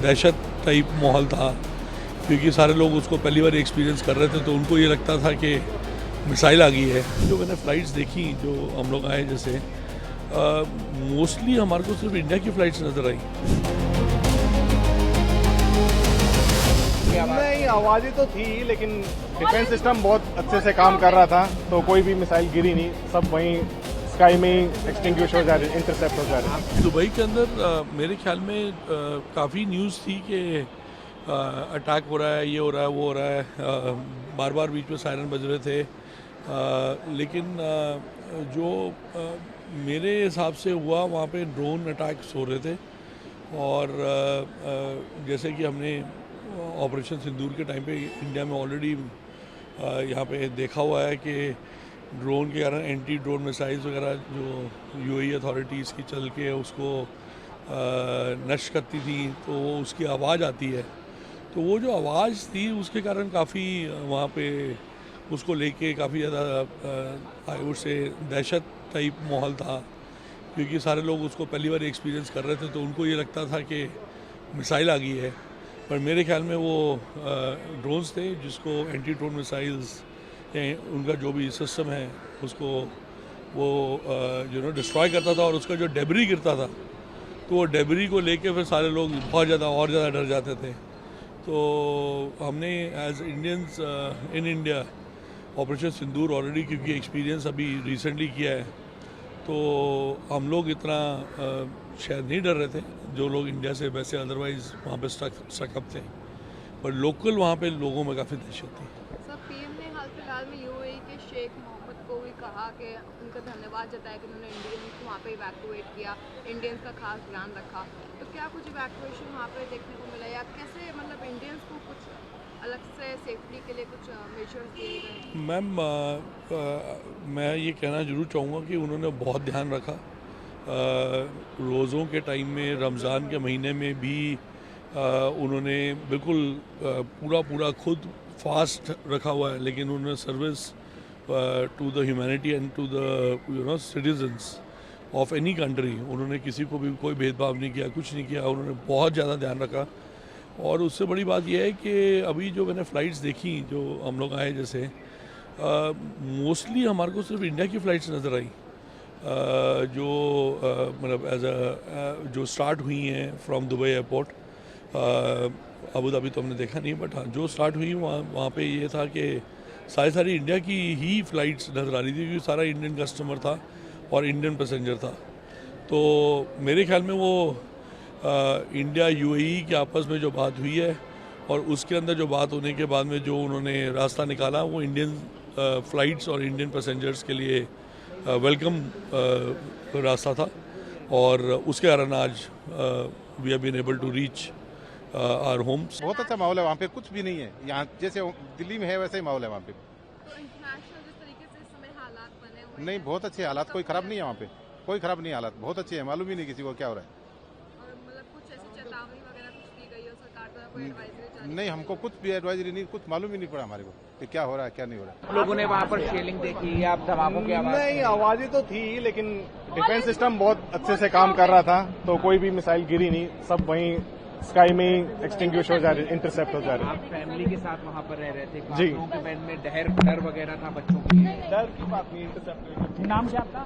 दहशत टाइप माहौल था, क्योंकि सारे लोग उसको पहली बार एक्सपीरियंस कर रहे थे, तो उनको ये लगता था कि मिसाइल आ गई है। जो मैंने फ़्लाइट्स देखी, जो हम लोग आए जैसे, मोस्टली हमारे को सिर्फ इंडिया की फ़्लाइट्स नज़र आई। नहीं, आवाज़ें तो थी, लेकिन डिफेंस सिस्टम बहुत अच्छे से काम कर रहा था, तो कोई भी मिसाइल गिरी नहीं, सब वहीं स्काई में ही एक्सटिंग्विश हो जा रहे, इंटरसेप्ट हो जा रहे। दुबई के अंदर मेरे ख्याल में काफ़ी न्यूज़ थी कि अटैक हो रहा है, ये हो रहा है, वो हो रहा है, बार बार बीच में सायरन बज रहे थे, लेकिन जो मेरे हिसाब से हुआ वहाँ पे ड्रोन अटैक्स हो रहे थे, और जैसे कि हमने ऑपरेशन सिंदूर के टाइम पे इंडिया में ऑलरेडी यहाँ पे देखा हुआ है कि ड्रोन के कारण एंटी ड्रोन मिसाइल्स वगैरह जो यूएई अथॉरिटीज़ की चल के उसको नष्ट करती थी, तो वो उसकी आवाज़ आती है, तो वो जो आवाज़ थी उसके कारण काफ़ी वहाँ पे उसको लेके काफ़ी ज़्यादा आई वुड से दहशत टाइप माहौल था, क्योंकि सारे लोग उसको पहली बार एक्सपीरियंस कर रहे थे, तो उनको ये लगता था कि मिसाइल आ गई है। पर मेरे ख्याल में वो ड्रोन्स थे जिसको एंटी ड्रोन मिसाइल्स, उनका जो भी सिस्टम है उसको वो डिस्ट्रॉय करता था, और उसका जो डेबरी गिरता था, तो वो डेबरी को लेके फिर सारे लोग बहुत ज़्यादा और ज़्यादा डर जाते थे। तो हमने as Indians in India operation Sindoor already, क्योंकि एक्सपीरियंस अभी रिसेंटली किया है, तो हम लोग इतना शायद नहीं डर रहे थे, जो लोग इंडिया से वैसे अदरवाइज वहाँ पे स्टक अप थे, पर लोकल वहाँ पे लोगों में काफ़ी दहशत थी। सर, पीएम ने हाल फिलहाल में यूएई के शेख मोहम्मद को भी कहा कि उनका धन्यवाद जताया कि उन्होंने इंडियंस को वहाँ पे इवैक्यूएट किया, इंडियंस का खास ध्यान रखा, तो क्या कुछ इवैक्यूएशन वहाँ पे देखने को मिला, या कैसे मतलब इंडियंस को कुछ अलग से सेफ्टी के लिए कुछ मेजर्स दिए गए? मैम, मैं ये कहना ज़रूर चाहूँगा कि उन्होंने बहुत ध्यान रखा। रोज़ों के टाइम में, रमज़ान के महीने में भी उन्होंने बिल्कुल पूरा खुद फास्ट रखा हुआ है, लेकिन उन्होंने service to the humanity and to the citizens of any country, उन्होंने किसी को भी कोई भेदभाव नहीं किया, कुछ नहीं किया, उन्होंने बहुत ज़्यादा ध्यान रखा। और उससे बड़ी बात यह है कि अभी जो मैंने फ़्लाइट्स देखी, जो हम लोग आए जैसे, मोस्टली हमारे को सिर्फ इंडिया की फ़्लाइट्स नज़र आई, जो मतलब जो स्टार्ट हुई हैं from Dubai airport. Abu Dhabi तो हमने देखा नहीं, बट हाँ, जो स्टार्ट हुई वहाँ पे ये था कि सारी इंडिया की ही फ़्लाइट्स नज़र आ रही थी, क्योंकि सारा इंडियन कस्टमर था और इंडियन पैसेंजर था। तो मेरे ख्याल में वो इंडिया यूएई के आपस में जो बात हुई है, और उसके अंदर जो बात होने के बाद में जो उन्होंने रास्ता निकाला, वो इंडियन फ़्लाइट्स और इंडियन पैसेंजर्स के लिए वेलकम रास्ता था, और उसके कारण आज we have been able to reach our homes. बहुत अच्छा माहौल है वहाँ पे, कुछ भी नहीं है यहाँ जैसे दिल्ली में है वैसे ही माहौल है वहाँ पे। तो इंटरनेशनल जिस तरीके से इस समय हालात बने हुए नहीं, बहुत अच्छे हालात, कोई ख़राब नहीं है वहाँ पे, कोई ख़राब नहीं है हालात, बहुत अच्छे हैं, मालूम ही नहीं किसी को क्या हो रहा है। और मतलब कुछ ऐसी चेतावनी वगैरह कुछ दी गई हो सरकार द्वारा, कोई एडवाइजरी जारी? नहीं, हमको कुछ भी एडवाइजरी नहीं, कुछ मालूम ही नहीं पड़ा हमारे को कि क्या हो रहा है क्या नहीं हो रहा है। लोगों ने वहाँ पर शेलिंग देखी या धमाकों की आवाज? नहीं, आवाज़ें तो थी, लेकिन डिफेंस सिस्टम बहुत अच्छे से काम कर रहा था, तो कोई भी मिसाइल गिरी नहीं, सब वहीं स्काई में ही एक्सटिंग्विश हो जा रहे, इंटरसेप्ट हो जा रहे। आप फैमिली के साथ वहाँ पर रह रहे थे, जी। बाथरूम के बेड में डर वगैरह था बच्चों के लिए? डर की बात नहीं, इंटरसेप्ट। नाम क्या आपका?